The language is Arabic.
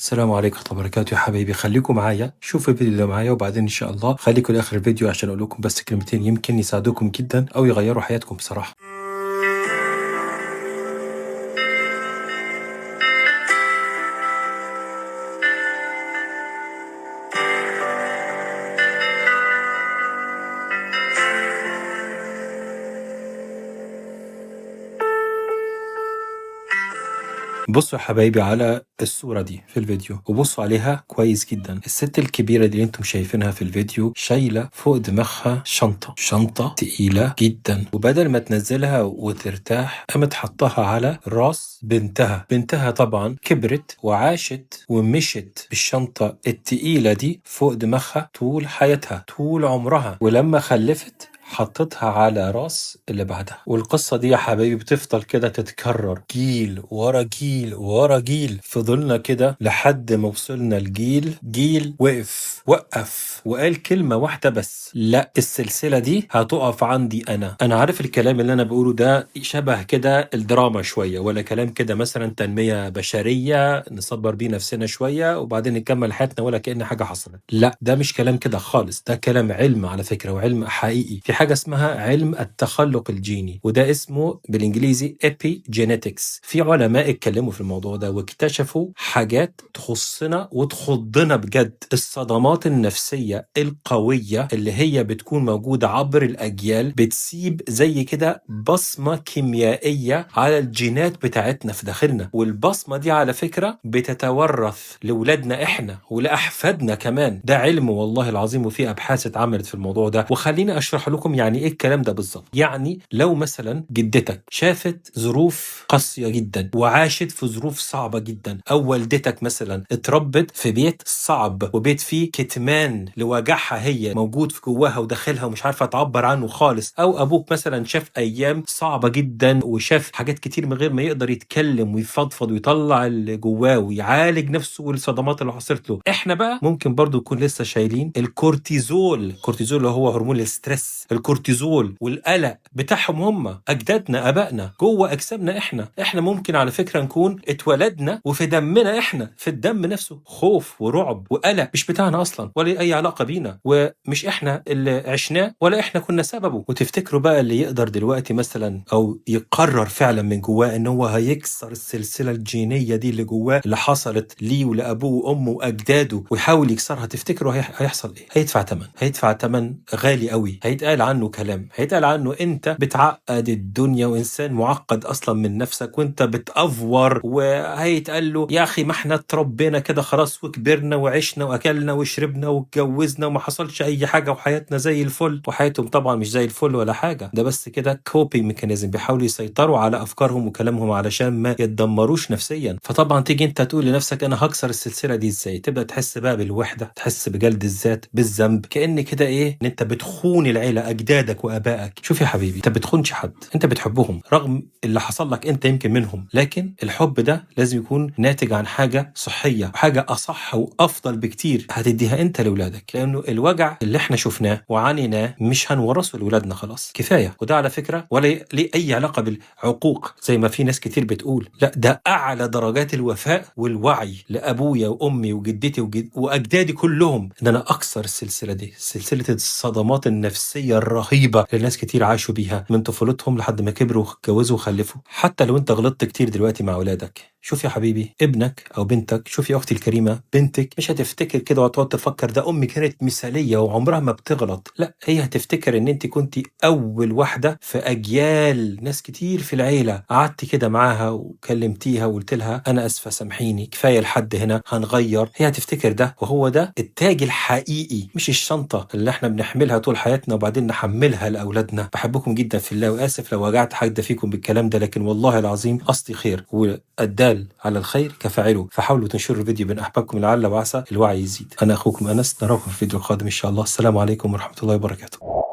السلام عليكم ورحمة الله وبركاته يا حبايبي، خليكم معايا شوفوا الفيديو اللي معايا وبعدين ان شاء الله خليكم لاخر الفيديو عشان اقول لكم بس كلمتين يمكن يساعدوكم جدا او يغيروا حياتكم بصراحة. بصوا يا حبايبي على الصورة دي في الفيديو وبصوا عليها كويس جدا. الست الكبيرة دي اللي انتم شايفينها في الفيديو شايلة فوق دماغها شنطة تقيلة جدا، وبدل ما تنزلها وترتاح قامت حطها على راس بنتها طبعا كبرت وعاشت ومشت بالشنطة التقيلة دي فوق دماغها طول حياتها طول عمرها، ولما خلفت حطتها على راس اللي بعدها. والقصة دي يا حبايبي بتفضل كده تتكرر جيل ورا جيل ورا جيل، فضلنا كده لحد ما وصلنا جيل وقف وقال كلمة واحدة بس: لا، السلسلة دي هتقف عندي أنا عارف الكلام اللي أنا بقوله ده شبه كده الدراما شوية، ولا كلام كده مثلا تنمية بشرية نصبر بيه نفسنا شوية وبعدين نكمل حياتنا ولا كأن حاجة حصلت. لا، ده مش كلام كده خالص، ده كلام علم على فكرة، وعلم حقيقي. في حاجة اسمها علم التخلق الجيني وده اسمه بالانجليزي epigenetics. في علماء اتكلموا في الموضوع ده واكتشفوا حاجات تخصنا وتخضنا بجد. الصدمات النفسية القوية اللي هي بتكون موجودة عبر الأجيال بتسيب زي كده بصمة كيميائية على الجينات بتاعتنا في داخلنا، والبصمة دي على فكرة بتتورث لولادنا احنا ولأحفادنا كمان. ده علم والله العظيم، وفي أبحاث اتعملت في الموضوع ده، وخليني أشرح لكم يعني ايه الكلام ده بالظبط. يعني لو مثلا جدتك شافت ظروف قاسية جدا وعاشت في ظروف صعبة جدا، او والدتك مثلا اتربت في بيت صعب وبيت فيه كتمان لوجعها هي موجود في جواها وداخلها ومش عارفة تعبر عنه خالص، او ابوك مثلا شاف ايام صعبة جدا وشاف حاجات كتير من غير ما يقدر يتكلم ويفضفض ويطلع اللي جواه ويعالج نفسه والصدمات اللي حصلت له. احنا بقى ممكن برضو نكون لسه شايلين الكورتيزول اللي هو هرمون الاسترس، الكورتيزول والقلق بتاعهم هم اجدادنا ابائنا جوه اجسامنا. احنا ممكن على فكره نكون اتولدنا وفي دمنا، احنا في الدم نفسه خوف ورعب وقلق مش بتاعنا اصلا ولا ليه اي علاقه بينا، ومش احنا اللي عشناه ولا احنا كنا سببه. وتفتكروا بقى اللي يقدر دلوقتي مثلا او يقرر فعلا من جواه ان هو هيكسر السلسله الجينيه دي اللي جواه اللي حصلت ليه ولابوه وامه واجداده ويحاول يكسرها، تفتكروا هيحصل ايه؟ هيدفع ثمن غالي قوي. هيتقال عنه كلام، هيتقال عنه انت بتعقد الدنيا وانسان معقد اصلا من نفسك وانت بتأفور، وهيتقال له يا اخي ما احنا اتربينا كده خلاص وكبرنا وعشنا واكلنا وشربنا واتجوزنا وما حصلش اي حاجه وحياتنا زي الفل. وحياتهم طبعا مش زي الفل ولا حاجه، ده بس كده كوبي ميكانيزم، بيحاولوا يسيطروا على افكارهم وكلامهم علشان ما يتدمروش نفسيا. فطبعا تيجي انت تقول لنفسك انا هكسر السلسله دي ازاي؟ تبدا تحس بقى بالوحده، تحس بجلد الذات، بالذنب، كأن كده ايه ان انت بتخون العيله اجدادك وابائك. شوف يا حبيبي، انت بتخونش حد، انت بتحبهم رغم اللي حصل لك انت يمكن منهم، لكن الحب ده لازم يكون ناتج عن حاجه صحيه وحاجه اصح وافضل بكتير هتديها انت لاولادك، لانه الوجع اللي احنا شفناه وعانيناه مش هنورثه لاولادنا خلاص، كفايه. وده على فكره ولا ليه اي علاقه بالعقوق زي ما في ناس كتير بتقول، لا ده اعلى درجات الوفاء والوعي لابويا وامي وجدتي واجدادي كلهم، ان انا اكسر السلسله دي، سلسله الصدمات النفسيه الرهيبه اللي ناس كتير عاشوا بيها من طفولتهم لحد ما كبروا واتجوزوا وخلفوا. حتى لو انت غلطت كتير دلوقتي مع اولادك، شوف يا حبيبي ابنك او بنتك، شوف يا اختي الكريمه بنتك مش هتفتكر كده وتقعد تفكر ده امي كانت مثاليه وعمرها ما بتغلط، لا هي هتفتكر ان انت كنت اول واحده في اجيال ناس كتير في العيله قعدت كده معاها وكلمتيها وقلت لها انا اسفه سامحيني كفايه لحد هنا هنغير. هي هتفتكر ده، وهو ده التاج الحقيقي مش الشنطه اللي احنا بنحملها طول حياتنا وبعدين نحملها لاولادنا. بحبكم جدا في الله واسف لو وجعت حد فيكم بالكلام ده، لكن والله العظيم قصدي خير، والدال على الخير كفاعله، فحاولوا تنشروا الفيديو بين احبابكم لعل وعسى الوعي يزيد. انا اخوكم انس، نراكم في الفيديو القادم ان شاء الله. السلام عليكم ورحمه الله وبركاته.